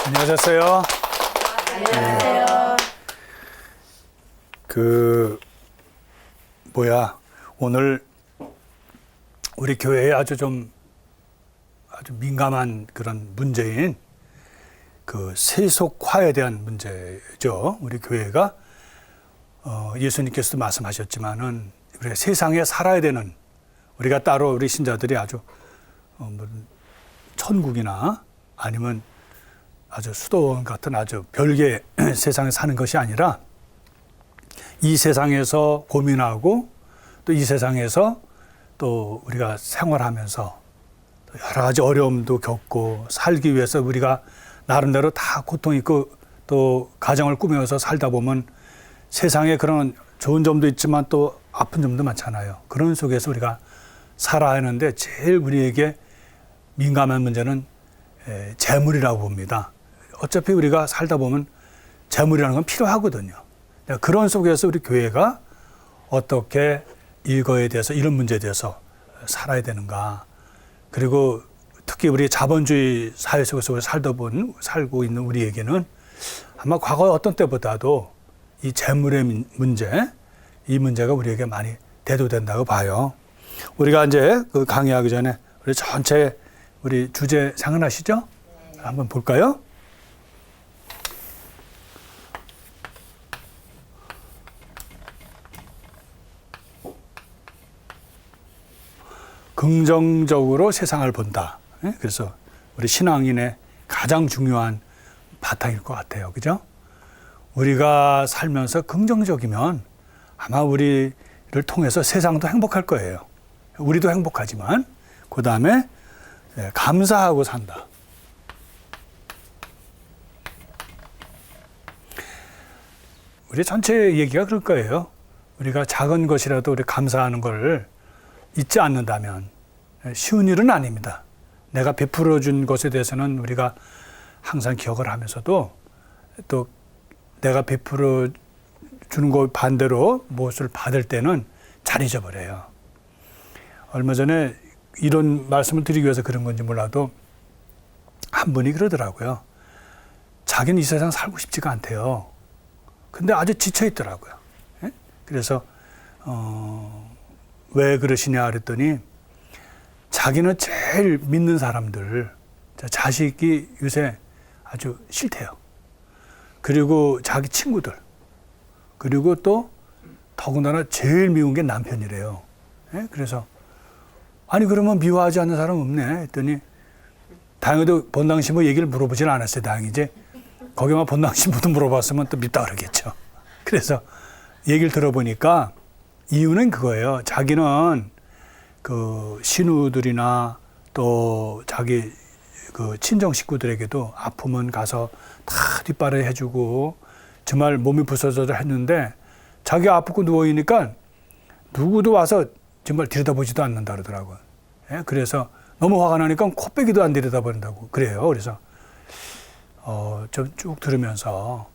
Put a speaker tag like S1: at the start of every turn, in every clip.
S1: 안녕하셨어요.
S2: 안녕하세요.
S1: 오늘 우리 교회에 아주 민감한 그런 문제인 그 세속화에 대한 문제죠. 우리 교회가 예수님께서도 말씀하셨지만은 우리가 세상에 살아야 되는, 우리가 따로 우리 신자들이 아주 천국이나 아니면 아주 수도원 같은 아주 별개의 세상에 사는 것이 아니라 이 세상에서 고민하고 또 이 세상에서 또 우리가 생활하면서 여러 가지 어려움도 겪고 살기 위해서 우리가 나름대로 다 고통 있고 또 가정을 꾸며서 살다 보면 세상에 그런 좋은 점도 있지만 또 아픈 점도 많잖아요. 그런 속에서 우리가 살아야 하는데 제일 우리에게 민감한 문제는 재물이라고 봅니다. 어차피 우리가 살다 보면 재물이라는 건 필요하거든요. 그런 속에서 우리 교회가 어떻게 이거에 대해서, 이런 문제에 대해서 살아야 되는가. 그리고 특히 우리 자본주의 사회 속에서 살고 있는 우리에게는 아마 과거 어떤 때보다도 이 재물의 문제, 이 문제가 우리에게 많이 대두된다고 봐요. 우리가 이제 그 강의하기 전에 우리 전체 우리 주제 생각나시죠? 네. 한번 볼까요? 긍정적으로 세상을 본다. 그래서 우리 신앙인의 가장 중요한 바탕일 것 같아요. 그죠? 우리가 살면서 긍정적이면 아마 우리를 통해서 세상도 행복할 거예요. 우리도 행복하지만 그 다음에 감사하고 산다. 우리 전체 얘기가 그럴 거예요. 우리가 작은 것이라도 우리 감사하는 걸 잊지 않는다면 쉬운 일은 아닙니다. 내가 베풀어 준 것에 대해서는 우리가 항상 기억을 하면서도 또 내가 베풀어 주는 것 반대로 무엇을 받을 때는 잘 잊어버려요. 얼마 전에 이런 말씀을 드리기 위해서 그런 건지 몰라도 한 분이 그러더라고요. 자기는 이 세상 살고 싶지가 않대요. 근데 아주 지쳐 있더라고요. 그래서 왜 그러시냐 그랬더니 자기는 제일 믿는 사람들, 자식이 요새 아주 싫대요. 그리고 자기 친구들, 그리고 또 더군다나 제일 미운 게 남편이래요. 그래서 아니 그러면 미워하지 않는 사람 없네 했더니 다행히도 본당신부 얘기를 물어보진 않았어요. 다행이지. 거기만 본당신부도 물어봤으면 또 밉다 그러겠죠. 그래서 얘기를 들어보니까 이유는 그거예요. 자기는 그 신우들이나 또 자기 그 친정 식구들에게도 아프면 가서 다 뒷바라지 해주고 정말 몸이 부서져서 했는데 자기가 아프고 누워있으니까 누구도 와서 정말 들여다보지도 않는다 그러더라고요. 그래서 너무 화가 나니까 코빼기도 안 들여다본다고 그래요. 그래서 좀 쭉 들으면서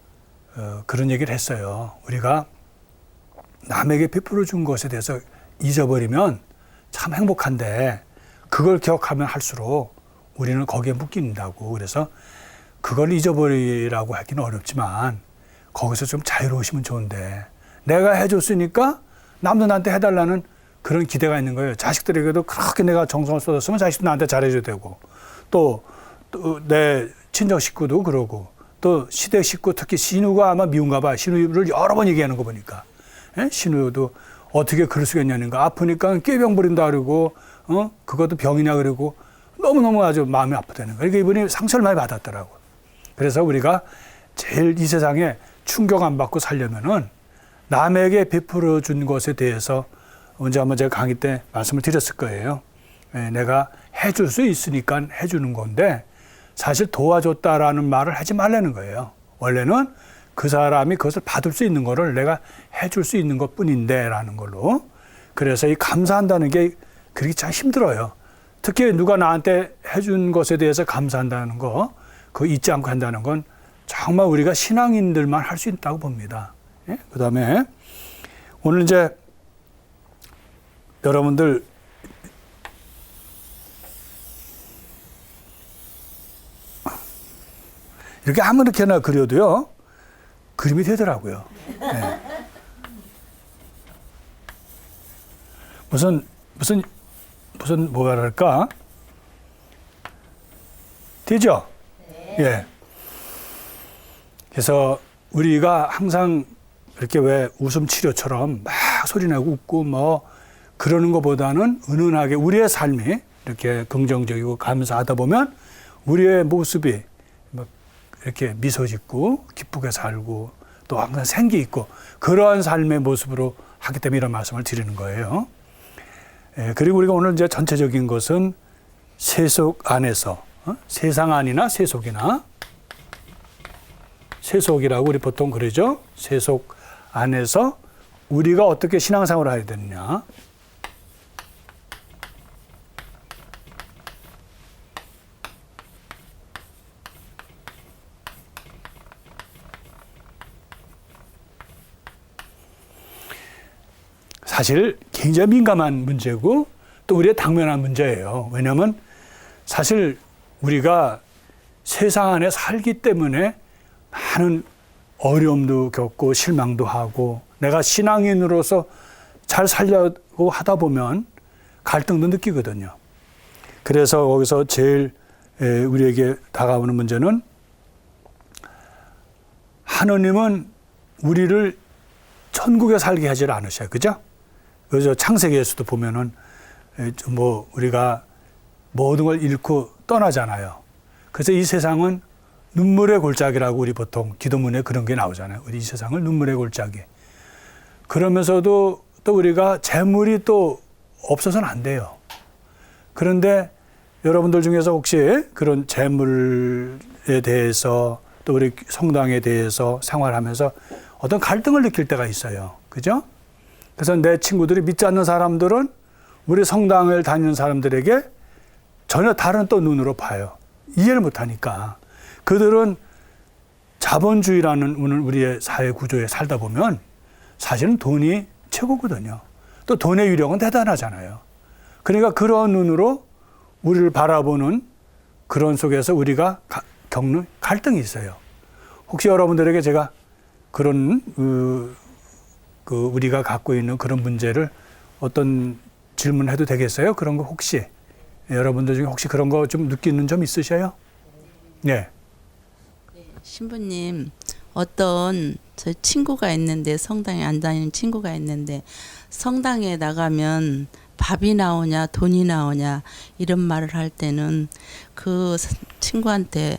S1: 그런 얘기를 했어요. 우리가 남에게 베풀어 준 것에 대해서 잊어버리면 참 행복한데 그걸 기억하면 할수록 우리는 거기에 묶인다고. 그래서 그걸 잊어버리라고 하기는 어렵지만 거기서 좀 자유로우시면 좋은데 내가 해줬으니까 남도 나한테 해달라는 그런 기대가 있는 거예요. 자식들에게도 그렇게 내가 정성을 쏟았으면 자식도 나한테 잘해줘야 되고 또 내 친정 식구도 그러고 또 시댁 식구 특히 신우가 아마 미운가 봐. 신우를 여러 번 얘기하는 거 보니까 신우도 어떻게 그럴 수가 있냐는가. 아프니까 꾀병 부린다 그러고 그것도 병이냐 그러고 너무너무 아주 마음이 아프다는 거예요. 그러니까 이분이 상처를 많이 받았더라고. 그래서 우리가 제일 이 세상에 충격 안 받고 살려면은 남에게 베풀어 준 것에 대해서 언제 한번 제가 강의 때 말씀을 드렸을 거예요. 내가 해줄 수 있으니까 해주는 건데 사실 도와줬다라는 말을 하지 말라는 거예요. 원래는 그 사람이 그것을 받을 수 있는 거를 내가 해줄 수 있는 것 뿐인데 라는 걸로. 그래서 이 감사한다는 게 그렇게 참 힘들어요. 특히 누가 나한테 해준 것에 대해서 감사한다는 거, 그거 잊지 않고 한다는 건 정말 우리가 신앙인들만 할 수 있다고 봅니다. 그 다음에 오늘 이제 여러분들 이렇게 아무렇게나 그려도요, 그림이 되더라고요. 예. 무슨 뭐랄까? 되죠? 예. 그래서 우리가 항상 이렇게 왜 웃음 치료처럼 막 소리내고 웃고 뭐 그러는 것보다는 은은하게 우리의 삶이 이렇게 긍정적이고 감사하다 보면 우리의 모습이 막 이렇게 미소 짓고 기쁘게 살고 또 항상 생기 있고 그러한 삶의 모습으로 하기 때문에 이런 말씀을 드리는 거예요. 예, 그리고 우리가 오늘 이제 전체적인 것은 세속 안에서 세상 안이나 세속이나 세속이라고 우리 보통 그러죠. 세속 안에서 우리가 어떻게 신앙생활을 해야 되느냐. 사실 굉장히 민감한 문제고 또 우리의 당면한 문제예요. 왜냐하면 사실 우리가 세상 안에 살기 때문에 많은 어려움도 겪고 실망도 하고 내가 신앙인으로서 잘 살려고 하다 보면 갈등도 느끼거든요. 그래서 거기서 제일 우리에게 다가오는 문제는 하느님은 우리를 천국에 살게 하지 않으셔요. 그죠? 그래서 창세기에서도 보면은 뭐 우리가 모든 걸 잃고 떠나잖아요. 그래서 이 세상은 눈물의 골짜기라고 우리 보통 기도문에 그런 게 나오잖아요. 우리 이 세상을 눈물의 골짜기. 그러면서도 또 우리가 재물이 또 없어서는 안 돼요. 그런데 여러분들 중에서 혹시 그런 재물에 대해서 또 우리 성당에 대해서 생활하면서 어떤 갈등을 느낄 때가 있어요. 그죠? 그래서 내 친구들이 믿지 않는 사람들은 우리 성당을 다니는 사람들에게 전혀 다른 또 눈으로 봐요. 이해를 못하니까. 그들은 자본주의라는 오늘 우리의 사회 구조에 살다 보면 사실은 돈이 최고거든요. 또 돈의 위력은 대단하잖아요. 그러니까 그런 눈으로 우리를 바라보는 그런 속에서 우리가 겪는 갈등이 있어요. 혹시 여러분들에게 제가 그런 우리가 갖고 있는 그런 문제를 어떤 질문을 해도 되겠어요? 그런 거 혹시 여러분들 중에 혹시 그런 거 좀 느끼는 점 있으셔요? 네.
S3: 신부님, 어떤 저 친구가 있는데 성당에 안 다니는 친구가 있는데 성당에 나가면 밥이 나오냐 돈이 나오냐 이런 말을 할 때는 그 친구한테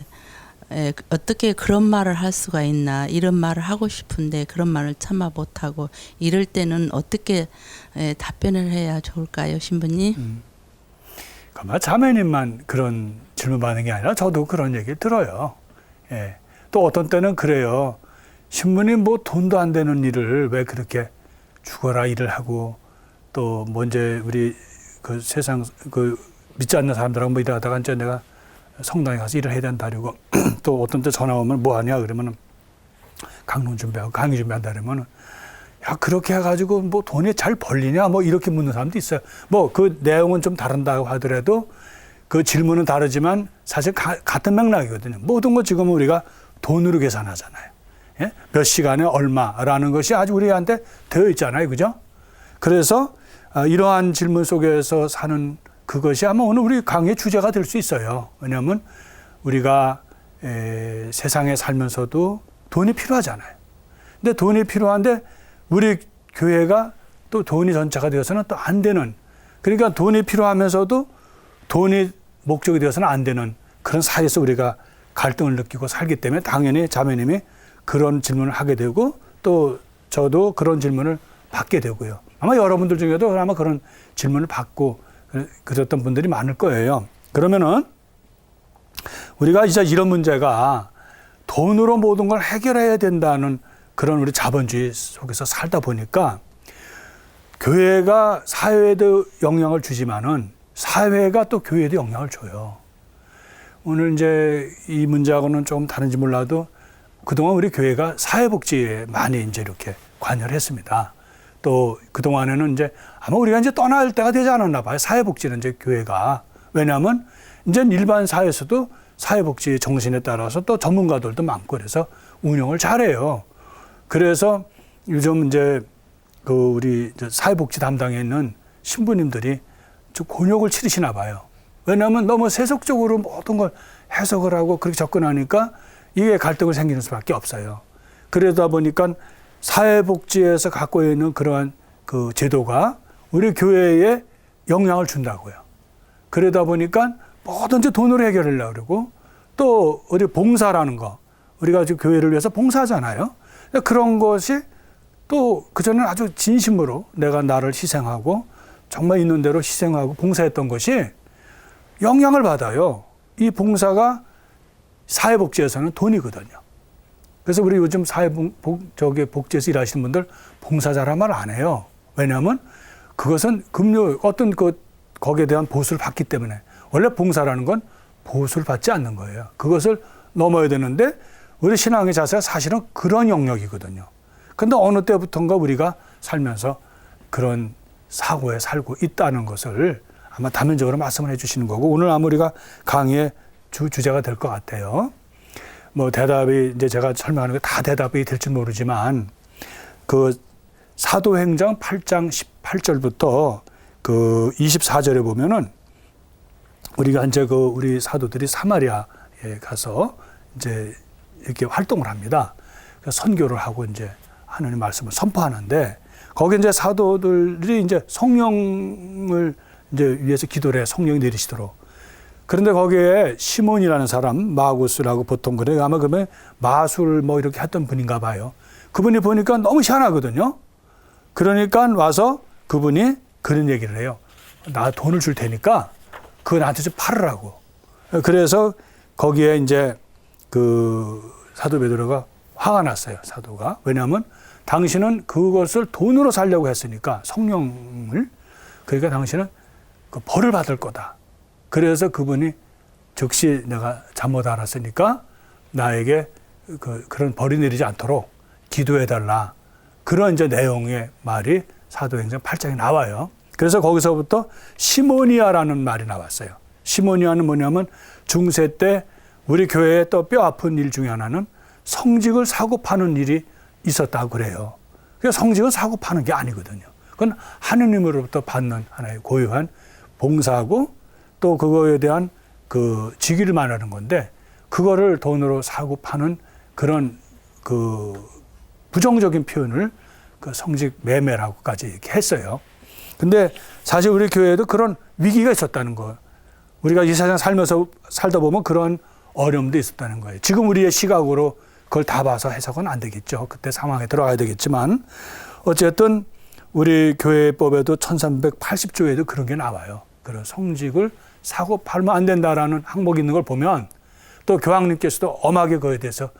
S3: 어떻게 그런 말을 할 수가 있나 이런 말을 하고 싶은데 그런 말을 참아 못하고 이럴 때는 어떻게 답변을 해야 좋을까요, 신부님?
S1: 아마 자매님만 그런 질문 받는 게 아니라 저도 그런 얘기 들어요. 예. 또 어떤 때는 그래요. 신부님 뭐 돈도 안 되는 일을 왜 그렇게 죽어라 일을 하고 또 먼저 우리 그 세상 그 믿지 않는 사람들하고 뭐 이러다가 이제 내가 성당에 가서 일을 해야 된다 그러고 또 어떤 때 전화 오면 뭐 하냐 그러면은 강론 준비하고 강의 준비한다 그러면은 야 그렇게 해가지고 뭐 돈이 잘 벌리냐 뭐 이렇게 묻는 사람도 있어요. 뭐 그 내용은 좀 다른다고 하더라도 그 질문은 다르지만 사실 같은 맥락이거든요. 모든 거 지금 우리가 돈으로 계산하잖아요. 예? 몇 시간에 얼마라는 것이 아주 우리한테 되어 있잖아요. 그죠? 그래서 이러한 질문 속에서 사는 그것이 아마 오늘 우리 강의 주제가 될 수 있어요. 왜냐하면 우리가 세상에 살면서도 돈이 필요하잖아요. 근데 돈이 필요한데 우리 교회가 또 돈이 전체가 되어서는 또 안 되는, 그러니까 돈이 필요하면서도 돈이 목적이 되어서는 안 되는 그런 사이에서 우리가 갈등을 느끼고 살기 때문에 당연히 자매님이 그런 질문을 하게 되고 또 저도 그런 질문을 받게 되고요. 아마 여러분들 중에도 아마 그런 질문을 받고 그랬던 분들이 많을 거예요. 그러면은 우리가 이제 이런 문제가 돈으로 모든 걸 해결해야 된다는 그런 우리 자본주의 속에서 살다 보니까 교회가 사회에도 영향을 주지만은 사회가 또 교회에도 영향을 줘요. 오늘 이제 이 문제하고는 조금 다른지 몰라도 그동안 우리 교회가 사회복지에 많이 이제 이렇게 관여를 했습니다. 또 그동안에는 이제 아마 우리가 이제 떠날 때가 되지 않았나 봐요. 사회복지는 이제 교회가. 왜냐하면 이제 일반 사회에서도 사회복지 정신에 따라서 또 전문가들도 많고 그래서 운영을 잘해요. 그래서 요즘 이제 그 우리 이제 사회복지 담당에 있는 신부님들이 좀 곤욕을 치르시나 봐요. 왜냐하면 너무 세속적으로 모든 걸 해석을 하고 그렇게 접근하니까 이게 갈등을 생기는 수밖에 없어요. 그러다 보니까 사회복지에서 갖고 있는 그러한 그 제도가 우리 교회에 영향을 준다고요. 그러다 보니까 뭐든지 돈으로 해결하려고 그러고 또 우리 봉사라는 거 우리가 지금 교회를 위해서 봉사하잖아요. 그런 것이 또 그전에는 아주 진심으로 내가 나를 희생하고 정말 있는 대로 희생하고 봉사했던 것이 영향을 받아요. 이 봉사가 사회복지에서는 돈이거든요. 그래서 우리 요즘 복지에서 일하시는 분들 봉사자란 말 안 해요. 왜냐하면 그것은 어떤 거기에 대한 보수를 받기 때문에 원래 봉사라는 건 보수를 받지 않는 거예요. 그것을 넘어야 되는데 우리 신앙의 자세가 사실은 그런 영역이거든요. 근데 어느 때부턴가 우리가 살면서 그런 사고에 살고 있다는 것을 아마 다면적으로 말씀을 해주시는 거고 오늘 아마 우리가 강의의 주제가 될 것 같아요. 뭐 대답이 이제 제가 설명하는 게 다 대답이 될지 모르지만 그 사도행전 8장 18절부터 그 24절에 보면은 우리가 이제 그 우리 사도들이 사마리아에 가서 이제 이렇게 활동을 합니다. 선교를 하고 이제 하나님 말씀을 선포하는데 거기 이제 사도들이 이제 성령을 이제 위해서 기도를 해 성령이 내리시도록. 그런데 거기에 시몬이라는 사람, 마구스라고 보통 그래요. 아마 그러면 마술 뭐 이렇게 했던 분인가 봐요. 그분이 보니까 너무 희한하거든요. 그러니까 와서 그분이 그런 얘기를 해요. 나 돈을 줄 테니까 그거 나한테 좀 팔으라고. 그래서 거기에 이제 그 사도 베드로가 화가 났어요. 사도가. 왜냐하면 당신은 그것을 돈으로 살려고 했으니까 성령을 그러니까 당신은 그 벌을 받을 거다. 그래서 그분이 즉시 내가 잘못 알았으니까 나에게 그런 벌이 내리지 않도록 기도해달라. 그런 이제 내용의 말이 사도행전 8장에 나와요. 그래서 거기서부터 시모니아라는 말이 나왔어요. 시모니아는 뭐냐면 중세 때 우리 교회에 또 뼈 아픈 일 중에 하나는 성직을 사고 파는 일이 있었다고 그래요. 그래서 성직을 사고 파는 게 아니거든요. 그건 하느님으로부터 받는 하나의 고유한 봉사하고 또 그거에 대한 그 직위를 말하는 건데 그거를 돈으로 사고 파는 그런 그 부정적인 표현을 그 성직 매매라고까지 이렇게 했어요. 근데 사실 우리 교회에도 그런 위기가 있었다는 거. 우리가 이 세상 살다 보면 그런 어려움도 있었다는 거예요. 지금 우리의 시각으로 그걸 다 봐서 해석은 안 되겠죠. 그때 상황에 들어가야 되겠지만 어쨌든 우리 교회법에도 1380조에도 그런 게 나와요. 그런 성직을 사고 팔면 안 된다라는 항목이 있는 걸 보면 또 교황님께서도 엄하게 그에 대해서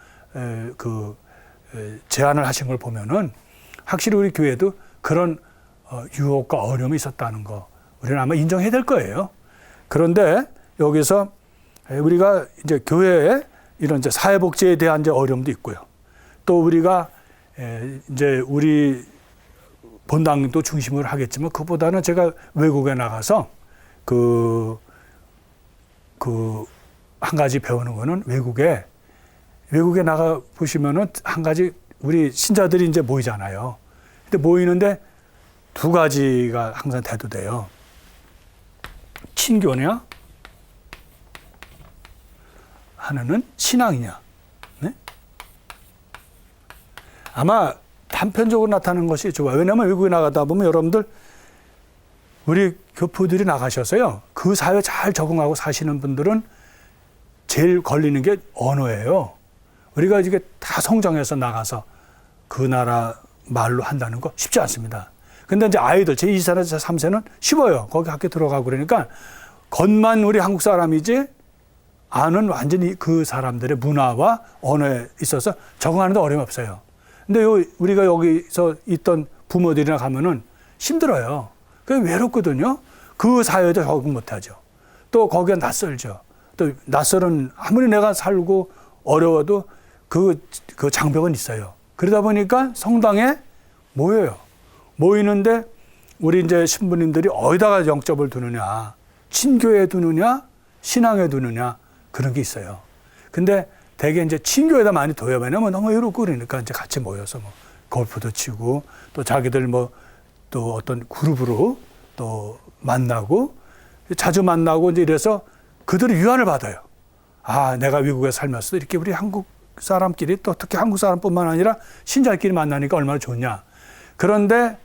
S1: 제안을 하신 걸 보면은 확실히 우리 교회도 그런 유혹과 어려움이 있었다는 거 우리는 아마 인정해야 될 거예요. 그런데 여기서 우리가 이제 교회에 이런 이제 사회복지에 대한 이제 어려움도 있고요. 또 우리가 이제 우리 본당도 중심으로 하겠지만 그보다는 제가 외국에 나가서 한 가지 배우는 거는 외국에 나가 보시면은 한 가지 우리 신자들이 이제 모이잖아요. 근데 모이는데 두 가지가 항상 대두돼요. 친교냐? 하나는 신앙이냐? 네? 아마 단편적으로 나타나는 것이 좋아요. 왜냐하면 외국에 나가다 보면 여러분들 우리 교포들이 나가셔서요. 그 사회에 잘 적응하고 사시는 분들은 제일 걸리는 게 언어예요. 우리가 이게 다 성장해서 나가서 그 나라 말로 한다는 거 쉽지 않습니다. 근데 이제 아이들 제2세나 제3세는 쉬워요. 거기 학교 들어가고 그러니까 겉만 우리 한국 사람이지 안은 완전히 그 사람들의 문화와 언어에 있어서 적응하는 데 어려움이 없어요. 근데 우리가 여기서 있던 부모들이나 가면은 힘들어요. 그게 외롭거든요. 그 사회에도 적응 못하죠. 또 거기가 낯설죠. 또 낯설은 아무리 내가 살고 어려워도 그 장벽은 있어요. 그러다 보니까 성당에 모여요. 모이는데 우리 이제 신부님들이 어디다가 영접을 두느냐, 친교에 두느냐, 신앙에 두느냐 그런 게 있어요. 근데 대개 이제 친교에다 많이 둬요. 왜냐면 너무 외롭고 그러니까 이제 같이 모여서 뭐 골프도 치고 또 자기들 뭐 또 어떤 그룹으로 또 만나고 자주 만나고 이제 이래서 그들이 위안을 받아요. 아, 내가 미국에 살면서도 이렇게 우리 한국 사람끼리 또 특히 한국 사람뿐만 아니라 신자끼리 만나니까 얼마나 좋냐. 그런데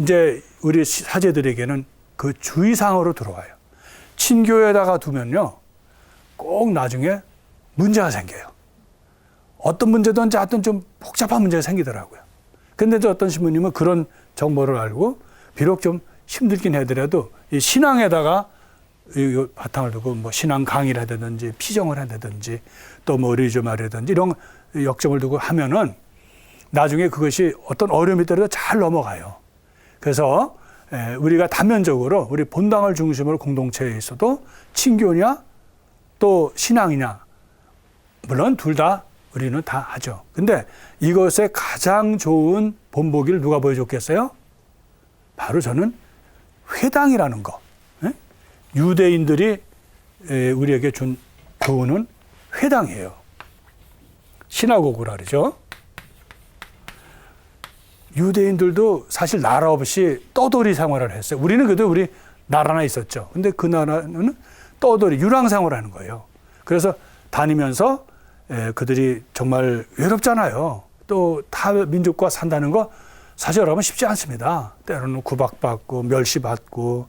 S1: 이제 우리 사제들에게는 그 주의사항으로 들어와요. 친교에다가 두면요, 꼭 나중에 문제가 생겨요. 어떤 문제든지 하여튼 좀 복잡한 문제가 생기더라고요. 근데 이제 어떤 신부님은 그런 정보를 알고 비록 좀 힘들긴 하더라도 이 신앙에다가 이 바탕을 두고 뭐 신앙 강의를 하든지 피정을 한다든지 또 뭐 리조마라든지 이런 역점을 두고 하면은 나중에 그것이 어떤 어려움이 있더라도 잘 넘어가요. 그래서 우리가 단면적으로 우리 본당을 중심으로 공동체에 있어도 친교냐 또 신앙이냐 물론 둘 다 우리는 다 하죠. 근데 이것의 가장 좋은 본보기를 누가 보여줬겠어요? 바로 저는 회당이라는 거. 유대인들이 우리에게 준 교훈은 회당이에요. 시나고그라 그러죠. 유대인들도 사실 나라 없이 떠돌이 생활을 했어요. 우리는 그래도 우리 나라나 있었죠. 근데 그 나라는 떠돌이 유랑 생활을 하는 거예요. 그래서 다니면서 그들이 정말 외롭잖아요. 또 타 민족과 산다는 거 사실 여러분 쉽지 않습니다. 때로는 구박받고 멸시받고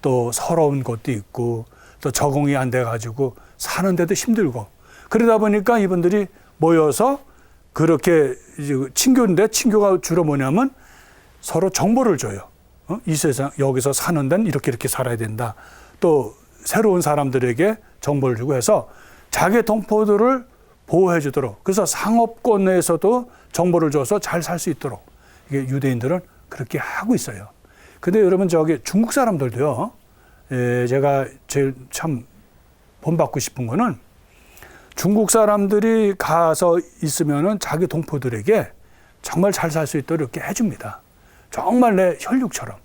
S1: 또 서러운 것도 있고 또 적응이 안 돼가지고 사는데도 힘들고 그러다 보니까 이분들이 모여서 그렇게 친교인데 친교가 주로 뭐냐면 서로 정보를 줘요. 이 세상 여기서 사는 데는 이렇게 살아야 된다. 또 새로운 사람들에게 정보를 주고 해서 자기 동포들을 보호해 주도록 그래서 상업권에서도 정보를 줘서 잘 살 수 있도록 이게 유대인들은 그렇게 하고 있어요. 근데 여러분 저기 중국 사람들도요. 제가 제일 참 본받고 싶은 거는 중국 사람들이 가서 있으면은 자기 동포들에게 정말 잘 살 수 있도록 이렇게 해줍니다. 정말 내 혈육처럼.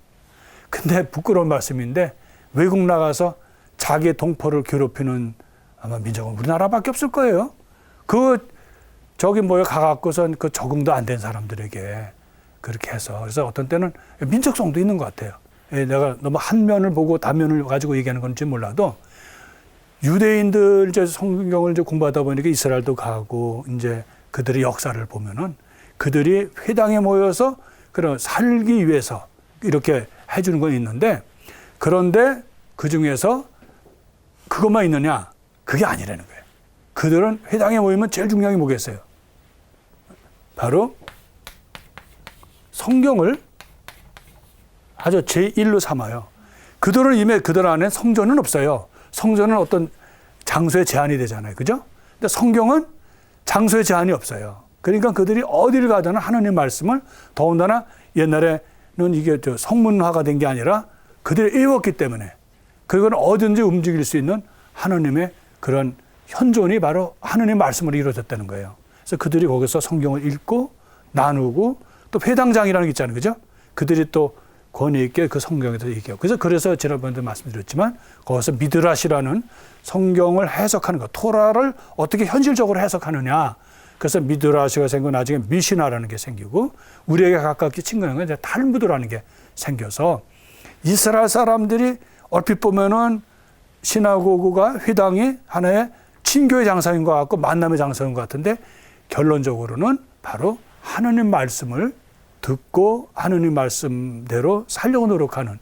S1: 근데 부끄러운 말씀인데 외국 나가서 자기 동포를 괴롭히는 아마 민족은 우리나라밖에 없을 거예요. 저기 뭐에 가갖고선 그 적응도 안 된 사람들에게 그렇게 해서 그래서 어떤 때는 민족성도 있는 것 같아요. 내가 너무 한 면을 보고 단면을 가지고 얘기하는 건지 몰라도 유대인들 이제 성경을 이제 공부하다 보니까 이스라엘도 가고 이제 그들의 역사를 보면은 그들이 회당에 모여서 그런 살기 위해서 이렇게 해주는 건 있는데 그런데 그 중에서 그것만 있느냐? 그게 아니라는 거예요. 그들은 회당에 모이면 제일 중요한 게 뭐겠어요? 바로 성경을 아주 제1로 삼아요. 그들은 이미 그들 안에 성전은 없어요. 성전은 어떤 장소에 제한이 되잖아요. 그죠? 근데 성경은 장소에 제한이 없어요. 그러니까 그들이 어디를 가든 하나님의 말씀을 더군다나 옛날에는 이게 성문화가 된 게 아니라 그들이 읽었기 때문에 그건 어딘지 움직일 수 있는 하나님의 그런 현존이 바로 하나님의 말씀으로 이루어졌다는 거예요. 그래서 그들이 거기서 성경을 읽고 나누고 또 회당장이라는 게 있잖아요. 그죠? 그들이 또 권위 있게 그 성경에서 얘기하고. 그래서 지난번에도 말씀드렸지만 거기서 미드라시라는 성경을 해석하는 것, 토라를 어떻게 현실적으로 해석하느냐. 그래서 미드라시가 생기고 나중에 미시나라는 게 생기고 우리에게 가깝게 친근한 건 이제 탈무드라는 게 생겨서 이스라엘 사람들이 얼핏 보면은 시나고그가 회당이 하나의 친교의 장소인 것 같고 만남의 장소인 것 같은데 결론적으로는 바로 하나님 말씀을 듣고 하나님 말씀대로 살려고 노력하는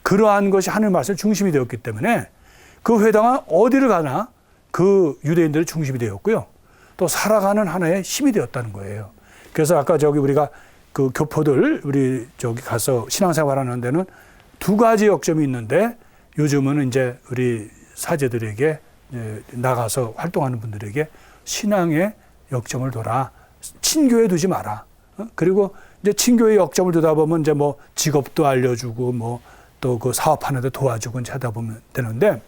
S1: 그러한 것이 하나님 말씀의 중심이 되었기 때문에 그 회당은 어디를 가나 그 유대인들의 중심이 되었고요. 또 살아가는 하나의 힘이 되었다는 거예요. 그래서 아까 저기 우리가 그 교포들 우리 저기 가서 신앙생활하는 데는 두 가지 역점이 있는데 요즘은 이제 우리 사제들에게 나가서 활동하는 분들에게 신앙의 역점을 둬라. 친교에 두지 마라. 그리고 이제 친교의 역점을 두다 보면 이제 뭐 직업도 알려주고 뭐 또 그 사업하는 데 도와주고 이제 하다 보면 되는데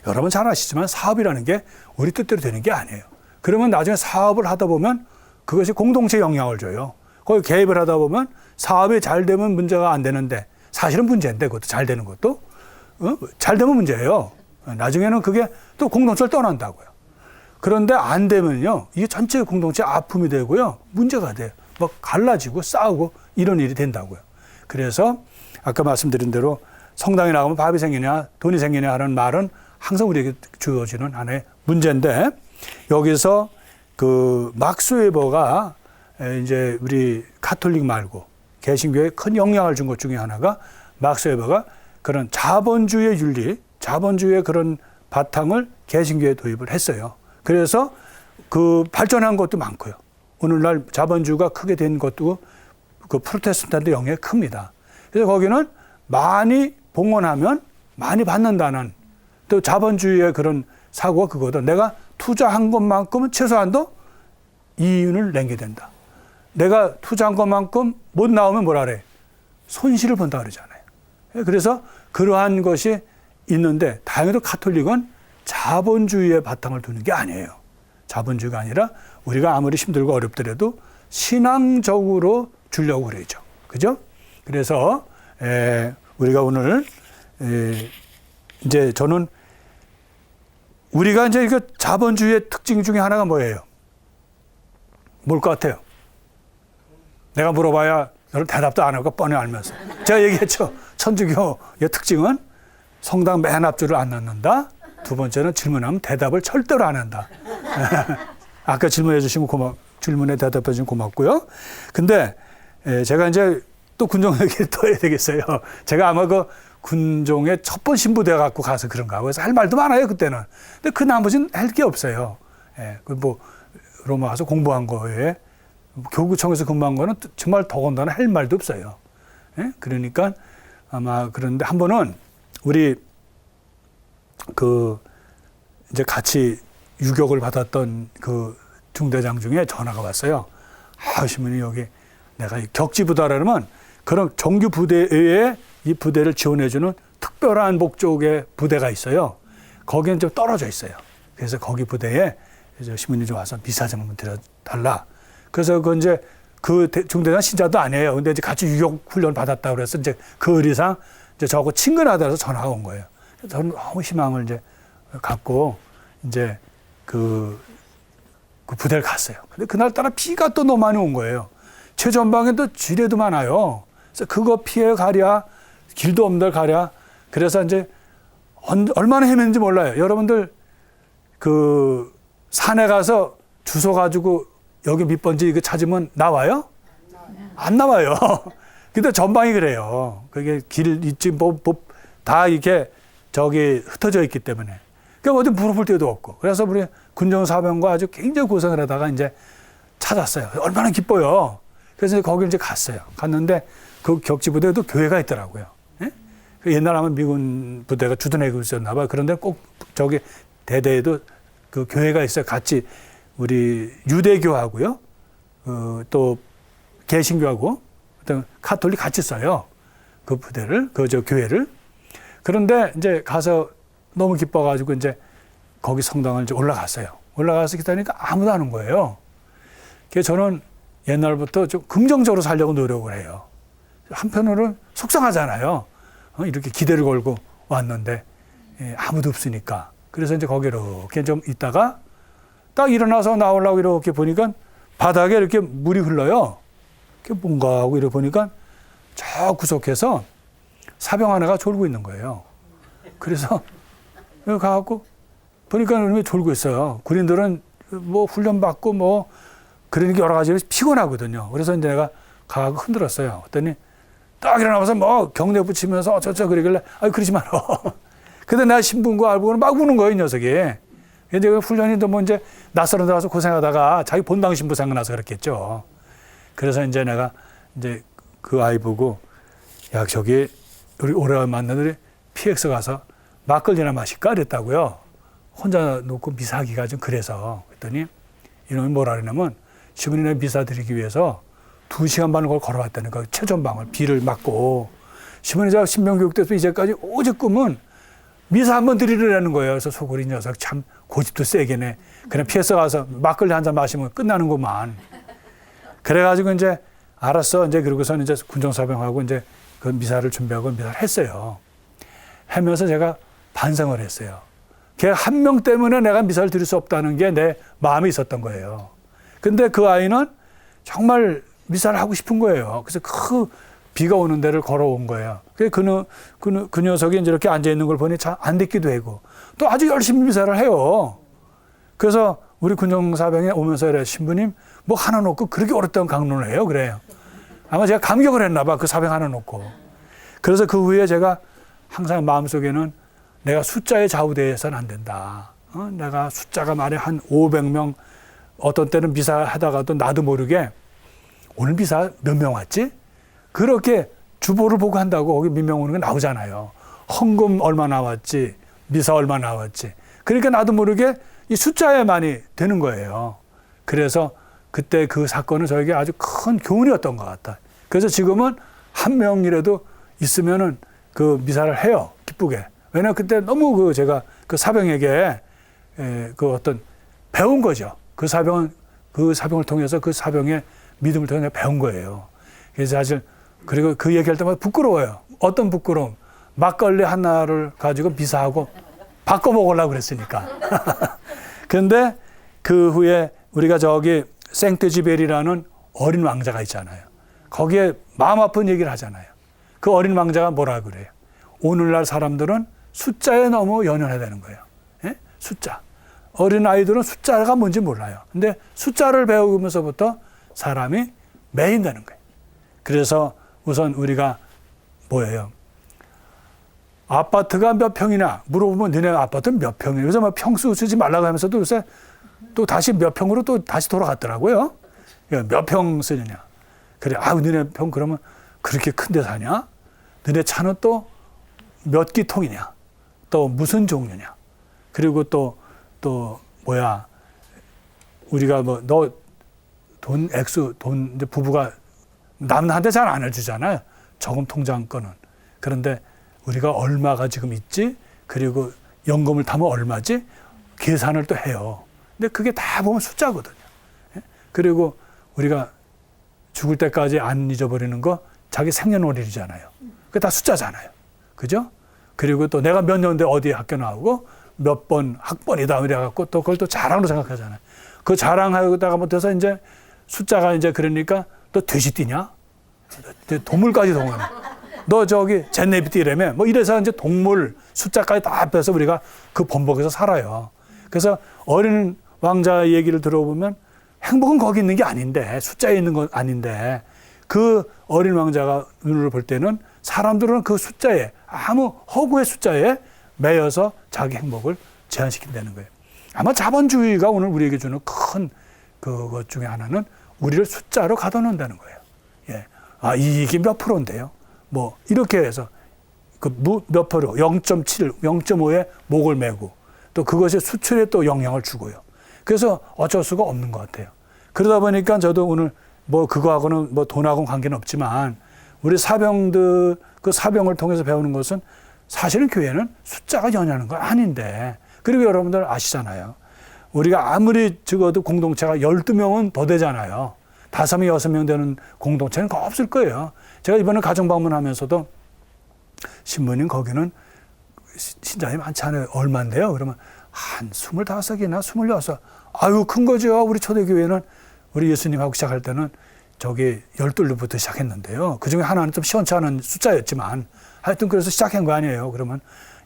S1: 여러분 잘 아시지만 사업이라는 게 우리 뜻대로 되는 게 아니에요. 그러면 나중에 사업을 하다 보면 그것이 공동체에 영향을 줘요. 거기 개입을 하다 보면 사업이 잘 되면 문제가 안 되는데 사실은 문제인데 그것도 잘 되는 것도 잘 되면 문제예요. 나중에는 그게 또 공동체를 떠난다고요. 그런데 안 되면요, 이게 전체 공동체 아픔이 되고요, 문제가 돼요. 막 갈라지고 싸우고 이런 일이 된다고요. 그래서 아까 말씀드린 대로 성당에 나가면 밥이 생기냐 돈이 생기냐 하는 말은 항상 우리에게 주어지는 하나의 문제인데, 여기서 그 막스 웨버가 이제 우리 가톨릭 말고 개신교에 큰 영향을 준 것 중에 하나가, 막스 웨버가 그런 자본주의 윤리, 자본주의의 그런 바탕을 개신교에 도입을 했어요. 그래서 그 발전한 것도 많고요. 오늘날 자본주의가 크게 된 것도 그 프로테스탄트 영향이 큽니다. 그래서 거기는 많이 봉헌하면 많이 받는다는, 또 자본주의의 그런 사고가 그거든. 내가 투자한 것만큼은 최소한도 이윤을 내게 된다. 내가 투자한 것만큼 못 나오면 뭐라 그래? 손실을 본다 그러잖아요. 그래서 그러한 것이 있는데, 다행히도 가톨릭은 자본주의의 바탕을 두는 게 아니에요. 자본주의가 아니라 우리가 아무리 힘들고 어렵더라도 신앙적으로 주려고 그러죠. 그죠? 그래서 우리가 오늘 이제 저는 우리가 이제 이거 자본주의의 특징 중에 하나가 뭐예요? 뭘 것 같아요? 내가 물어봐야 여러분 대답도 안 하고 뻔히 알면서. 제가 얘기했죠. 천주교의 특징은 성당 맨 앞줄을 안 넣는다. 두 번째는 질문하면 대답을 절대로 안 한다. 아까 질문해 주신 거 질문에 대답해 주신 고맙고요. 근데 제가 이제 또 군종 얘기를 또 해야 되겠어요. 제가 아마 그 군종의 첫 번 신부돼 갖고 가서 그런가. 그래서 할 말도 많아요, 그때는. 근데 그 나머지는 할 게 없어요. 뭐 로마 가서 공부한 거에 교구청에서 근무한 거는 정말 더군다나 할 말도 없어요. 그러니까 아마 그런데 한 번은 우리 그 이제 같이 유격을 받았던 그 중대장 중에 전화가 왔어요. 신부님 여기 내가 격지부대라면 그런 정규 부대에 이 부대를 지원해주는 특별한 목적의 부대가 있어요. 거기는 좀 떨어져 있어요. 그래서 거기 부대에 신부님 좀 와서 미사 좀 한번 드려달라. 그래서 그 이제 그 중대장 신자도 아니에요. 근데 이제 같이 유격 훈련 받았다 그래서 이제 그 의리상 이제 저하고 친근하다 해서 전화가 온 거예요. 저는 너무 희망을 이제 갖고 이제 그 부대를 갔어요. 근데 그날따라 비가 또 너무 많이 온 거예요. 최전방에 또 지뢰도 많아요. 그래서 그거 피해 가랴, 길도 없는 데 가랴. 그래서 이제 얼마나 헤맸는지 몰라요. 여러분들 그 산에 가서 주워 가지고 여기 밑번지 이거 찾으면 나와요? 안 나와요. 근데 전방이 그래요. 그게 길 있지 다 이렇게 저기 흩어져 있기 때문에. 그러니까 어디 물어볼 데도 없고. 그래서 우리 군정사병과 아주 굉장히 고생을 하다가 이제 찾았어요. 얼마나 기뻐요. 그래서 거기 이제 갔어요. 갔는데 그 격지부대에도 교회가 있더라고요. 예? 옛날 하면 미군 부대가 주둔하고 있었나 봐요. 그런데 꼭 저기 대대에도 그 교회가 있어요. 같이 우리 유대교하고요. 또 개신교하고 어떤 가톨릭 같이 써요. 그 부대를, 저 교회를. 그런데 이제 가서 너무 기뻐가지고 이제 거기 성당을 이제 올라갔어요. 올라가서 기다리니까 아무도 안 온 거예요. 그래서 저는 옛날부터 좀 긍정적으로 살려고 노력을 해요. 한편으로는 속상하잖아요. 이렇게 기대를 걸고 왔는데 아무도 없으니까. 그래서 이제 거기 이렇게 좀 있다가 딱 일어나서 나오려고 이렇게 보니까 바닥에 이렇게 물이 흘러요. 그게 뭔가 하고 이렇게 보니까 저 구석에서 사병 하나가 졸고 있는 거예요. 그래서 여기 가갖고 보니까 왜 졸고 있어요. 군인들은 뭐 훈련받고 뭐 그러니까 여러 가지로 피곤하거든요. 그래서 이제 내가 가갖고 흔들었어요. 그랬더니 딱 일어나서 뭐 경례 붙이면서 어쩌저 그러길래 그러지 마라. 근데 내가 신분과 알고는 막 우는 거예요, 이 녀석이. 이제 훈련인도 뭐 이제 낯설은 데 가서 고생하다가 자기 본당 신부 생각나서 그랬겠죠. 그래서 이제 내가 이제 그 아이 보고 야, 저기 우리 오래간만에 만나더니 PX 가서 막걸리나 마실까 그랬다고요. 혼자 놓고 미사하기가 좀 그래서. 그랬더니 이놈이 뭐라 그러냐면 시부님의 미사 드리기 위해서 2시간 반을 걸어왔다는 거. 최전방을 비를 맞고. 시부님 제가 신명교육 때부터 이제까지 오직 꿈은 미사 한번 드리려는 거예요. 그래서 속으로 이 녀석 참 고집도 세게네. 그냥 피해서 가서 막걸리 한 잔 마시면 끝나는구만. 그래가지고 이제 알았어. 이제 그러고서는 이제 군정사병하고 이제 그 미사를 준비하고 미사를 했어요. 하면서 제가 반성을 했어요. 걔 한 명 때문에 내가 미사를 드릴 수 없다는 게 내 마음에 있었던 거예요. 근데 그 아이는 정말 미사를 하고 싶은 거예요. 그래서 그 비가 오는 데를 걸어온 거예요. 그 녀석이 이제 이렇게 앉아있는 걸 보니 참 안 듣기도 하고 또 아주 열심히 미사를 해요. 그래서 우리 군정사병에 오면서 그래, 신부님 뭐 하나 놓고 그렇게 오랫동안 강론을 해요. 그래요. 아마 제가 감격을 했나 봐. 그 사병 하나 놓고. 그래서 그 후에 제가 항상 마음속에는 내가 숫자에 좌우되어서는 안 된다. 내가 숫자가 만약 한 500명 어떤 때는 미사 하다가도 나도 모르게 오늘 미사 몇 명 왔지? 그렇게 주보를 보고 한다고 거기 민명 오는 게 나오잖아요. 헌금 얼마 나왔지, 미사 얼마 나왔지. 그러니까 나도 모르게 이 숫자에 많이 되는 거예요. 그래서 그때 그 사건은 저에게 아주 큰 교훈이었던 것 같다. 그래서 지금은 한 명이라도 있으면은 그 미사를 해요. 기쁘게. 왜냐면 그때 너무 제가 그 사병에게 그 어떤 배운 거죠. 그 사병을 통해서 그 사병의 믿음을 통해 배운 거예요. 그래서 사실 그리고 그 얘기할 때마다 부끄러워요. 어떤 부끄러움? 막걸리 하나를 가지고 미사하고 바꿔 먹으려고 그랬으니까. 그런데 그 후에 우리가 저기 생테지벨이라는 어린 왕자가 있잖아요. 거기에 마음 아픈 얘기를 하잖아요. 그 어린 왕자가 뭐라 그래요? 오늘날 사람들은 숫자에 너무 연연하다는 거예요. 예? 숫자. 어린 아이들은 숫자가 뭔지 몰라요. 근데 숫자를 배우면서부터 사람이 매인다는 거예요. 그래서 우선 우리가 뭐예요? 아파트가 몇 평이나 물어보면 너네 아파트는 몇 평이에요? 그래서 막 평수 쓰지 말라고 하면서도 요새 또 다시 몇 평으로 또 다시 돌아갔더라고요. 몇 평 쓰느냐. 그래, 너네 평 그러면 그렇게 큰 데 사냐? 너네 차는 또 몇 기통이냐? 또 무슨 종류냐? 그리고 또 뭐야? 우리가 뭐 너 돈 액수 돈 이제 부부가 남한테 잘 안 해주잖아요. 저금 통장권은. 그런데 우리가 얼마가 지금 있지? 그리고 연금을 타면 얼마지? 계산을 또 해요. 근데 그게 다 보면 숫자거든요. 그리고 우리가 죽을 때까지 안 잊어버리는 거 자기 생년월일이잖아요. 그게 다 숫자잖아요. 그죠? 그리고 또 내가 몇 년대 어디에 학교 나오고 몇 번 학번이다 이래갖고 또 그걸 또 자랑으로 생각하잖아요. 그 자랑하다가 못해서 이제 숫자가 이제 그러니까 너 돼지 띠냐? 동물까지 동원해. 너 저기 젠네비 띠라며? 뭐 이래서 이제 동물 숫자까지 다 합해서 우리가 그 범벅에서 살아요. 그래서 어린 왕자 얘기를 들어보면 행복은 거기 있는 게 아닌데 숫자에 있는 건 아닌데 그 어린 왕자가 눈으로 볼 때는 사람들은 그 숫자에 아무 허구의 숫자에 매여서 자기 행복을 제한시킨다는 거예요. 아마 자본주의가 오늘 우리에게 주는 큰 그것 중에 하나는 우리를 숫자로 가둬놓는다는 거예요. 예. 이익이 몇 프로인데요. 뭐 이렇게 해서 그 몇 프로 0.7, 0.5에 목을 매고 또 그것이 수출에 또 영향을 주고요. 그래서 어쩔 수가 없는 것 같아요. 그러다 보니까 저도 오늘 뭐 그거하고는 뭐 돈하고는 관계는 없지만 우리 사병들 그 사병을 통해서 배우는 것은 사실은 교회는 숫자가 연연하는 건 아닌데 그리고 여러분들 아시잖아요. 우리가 아무리 적어도 공동체가 12명은 더 되잖아요. 5명, 6명 되는 공동체는 거의 없을 거예요. 제가 이번에 가정 방문하면서도 신부님 거기는 신자님 많지 않아요. 얼마인데요? 그러면 한 25이나 26. 아유, 큰 거죠. 우리 초대교회는 우리 예수님하고 시작할 때는 저기 12부터 시작했는데요. 그 중에 하나는 좀 시원치 않은 숫자였지만 하여튼 그래서 시작한 거 아니에요. 그러면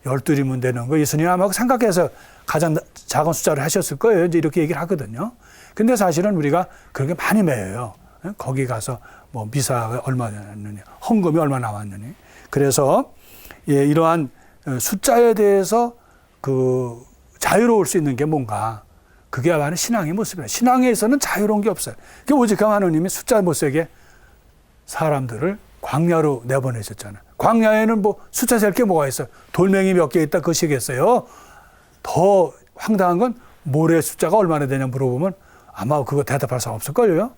S1: 12이면 되는 거 예수님 아마 생각해서 가장 작은 숫자를 하셨을 거예요. 이제 이렇게 얘기를 하거든요. 근데 사실은 우리가 그렇게 많이 매여요. 거기 가서 뭐 미사가 얼마 나왔느냐, 헌금이 얼마 나왔느냐. 그래서 이러한 숫자에 대해서 그 자유로울 수 있는 게 뭔가 그게야말로 신앙의 모습이에요. 신앙에서는 자유로운 게 없어요. 그 오직 하나님이 숫자 못 세게 사람들을 광야로 내보내셨잖아요. 광야에는 뭐 숫자 셀 게 뭐가 있어요? 돌멩이 몇 개 있다 그것이겠어요. 더 황당한 건 모래 숫자가 얼마나 되냐 물어보면 아마 그거 대답할 사람 없을걸요.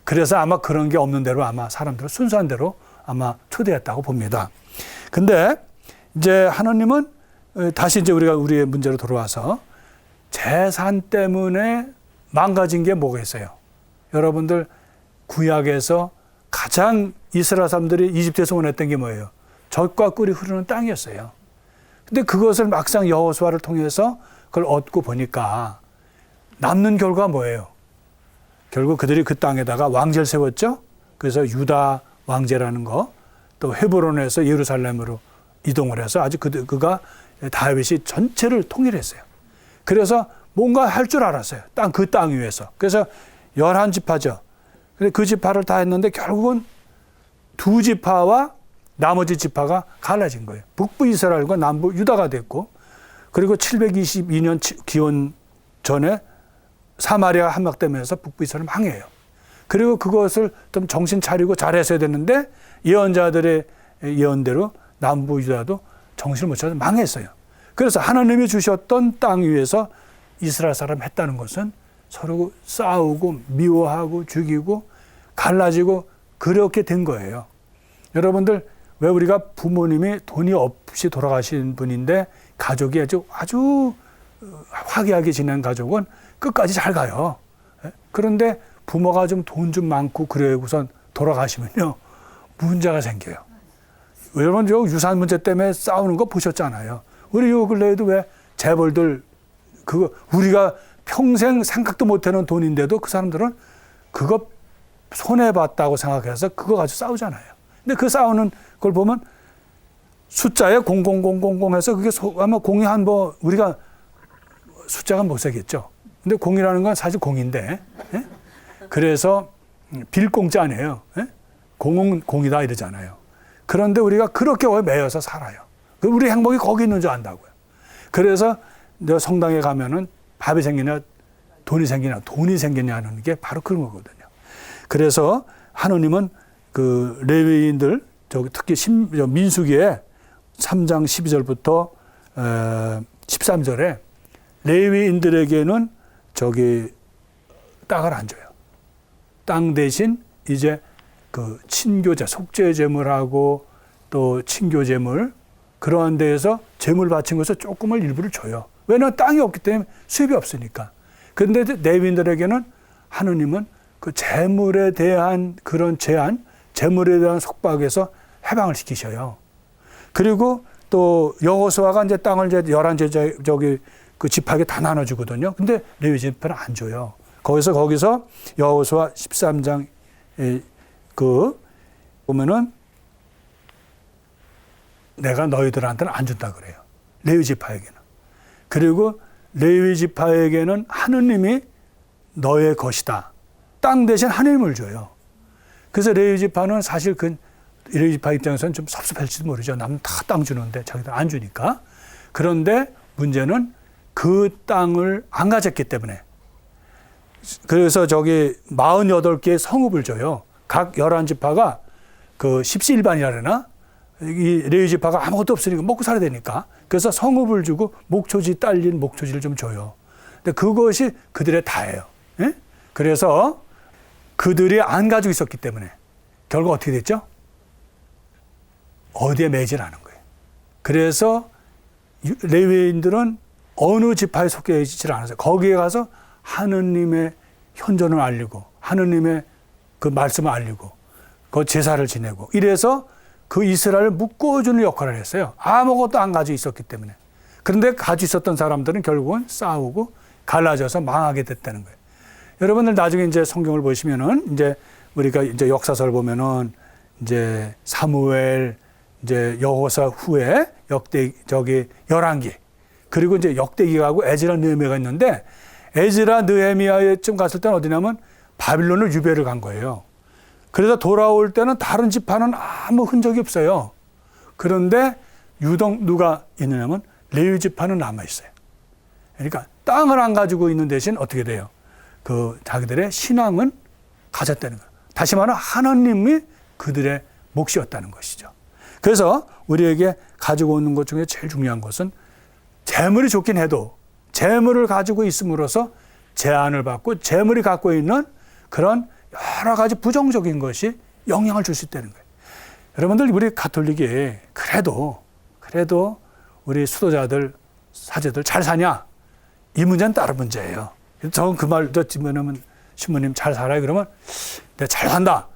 S1: 그래서 아마 그런 게 없는 대로 아마 사람들을 순수한 대로 아마 초대했다고 봅니다. 근데 이제 하나님은 다시 이제 우리가 우리의 문제로 돌아와서 재산 때문에 망가진 게 뭐가 있어요? 여러분들 구약에서 가장 이스라엘 사람들이 이집트에서 원했던 게 뭐예요? 젖과 꿀이 흐르는 땅이었어요. 근데 그것을 막상 여호수아를 통해서 그걸 얻고 보니까 남는 결과가 뭐예요? 결국 그들이 그 땅에다가 왕제를 세웠죠. 그래서 유다 왕제라는 거, 또 헤브론에서 예루살렘으로 이동을 해서 아주 그가 다윗이 전체를 통일했어요. 그래서 뭔가 할 줄 알았어요. 그 땅 위에서. 그래서 11지파죠. 근데 그 지파를 다 했는데 결국은 2지파와 나머지 지파가 갈라진 거예요. 북부 이스라엘과 남부 유다가 됐고, 그리고 722년 기원 전에 사마리아 함락되면서 북부 이스라엘 망해요. 그리고 그것을 좀 정신 차리고 잘했어야 되는데 예언자들의 예언대로 남부 유다도 정신을 못 차려서 망했어요. 그래서 하나님이 주셨던 땅 위에서 이스라엘 사람 했다는 것은 서로 싸우고 미워하고 죽이고 갈라지고 그렇게 된 거예요. 여러분들, 왜 우리가 부모님이 돈이 없이 돌아가신 분인데 가족이 아주 화기하게 지낸 가족은 끝까지 잘 가요. 그런데 부모가 좀 돈 좀 많고 그래고선 돌아가시면요, 문제가 생겨요. 여러분, 저 유산 문제 때문에 싸우는 거 보셨잖아요. 우리 요 근래에도 왜 재벌들, 그거 우리가 평생 생각도 못하는 돈인데도 그 사람들은 그거 손해봤다고 생각해서 그거 가지고 싸우잖아요. 근데 그 싸우는 걸 보면 숫자에 0000 해서 그게 아마 공이 우리가 숫자가 못 세겠죠. 근데 공이라는 건 사실 공인데, 예? 그래서 빌공짜네요. 예? 공은 공이다 이러잖아요. 그런데 우리가 그렇게 매여서 살아요. 우리 행복이 거기 있는 줄 안다고요. 그래서 성당에 가면은 밥이 생기냐 돈이 생기냐는 게 바로 그런 거거든요. 그래서 하느님은 그 레위인들, 특히 민수기에 3장 12절부터 13절에 레위인들에게는 땅을 안 줘요. 땅 대신 이제 그 친교제, 속죄 제물하고 또 친교 제물, 그러한 데에서 제물 바친 것을 조금을 일부를 줘요. 왜냐하면 땅이 없기 때문에 수입이 없으니까. 그런데 레위인들에게는 하느님은 그 제물에 대한 그런 제한, 제물에 대한 속박에서 해방을 시키셔요. 그리고 또 여호수아가 이제 땅을 이제 11 그 지파에게 다 나눠주거든요. 근데 레위 지파는 안 줘요. 거기서 여호수아 13장 보면은 내가 너희들한테는 안 준다 그래요. 레위 지파에게는. 그리고 레위 지파에게는 하느님이 너의 것이다. 땅 대신 하느님을 줘요. 그래서 레위 지파는 사실 레위 지파 입장에서는 좀 섭섭할지도 모르죠. 남은 다 땅 주는데 자기들 안 주니까. 그런데 문제는 그 땅을 안 가졌기 때문에. 그래서 48개의 성읍을 줘요. 각 11지파가 그 십시일반이라 그러나 이 레위 지파가 아무것도 없으니까 먹고 살아야 되니까. 그래서 성읍을 주고 목초지 딸린 목초지를 좀 줘요. 근데 그것이 그들의 다예요. 예? 그래서 그들이 안 가지고 있었기 때문에 결국 어떻게 됐죠? 어디에 매질 않은 거예요. 그래서 레위인들은 어느 지파에 속해 있지 않았어요. 거기에 가서 하느님의 현존을 알리고 하느님의 그 말씀을 알리고 그 제사를 지내고 이래서 그 이스라엘을 묶어주는 역할을 했어요. 아무것도 안 가지고 있었기 때문에. 그런데 가지고 있었던 사람들은 결국은 싸우고 갈라져서 망하게 됐다는 거예요. 여러분들 나중에 이제 성경을 보시면은 이제 우리가 이제 역사서를 보면은 이제 사무엘, 이제 여호사 후에 열왕기, 그리고 이제 역대기하고 에즈라 느헤미야가 있는데 에즈라 느헤미야쯤 갔을 때는 어디냐면 바빌론을 유배를 간 거예요. 그래서 돌아올 때는 다른 지파는 아무 흔적이 없어요. 그런데 유독 누가 있느냐면 레위 지파는 남아 있어요. 그러니까 땅을 안 가지고 있는 대신 어떻게 돼요? 그 자기들의 신앙은 가졌다는 거예요. 다시 말하면 하나님이 그들의 몫이었다는 것이죠. 그래서 우리에게 가지고 오는 것 중에 제일 중요한 것은 재물이 좋긴 해도 재물을 가지고 있음으로써 제한을 받고 재물이 갖고 있는 그런 여러 가지 부정적인 것이 영향을 줄 수 있다는 거예요. 여러분들, 우리 가톨릭이 그래도 우리 수도자들, 사제들 잘 사냐? 이 문제는 다른 문제예요. 저는 그 말 듣지면 신부님 잘 살아요? 그러면 내가 잘 산다.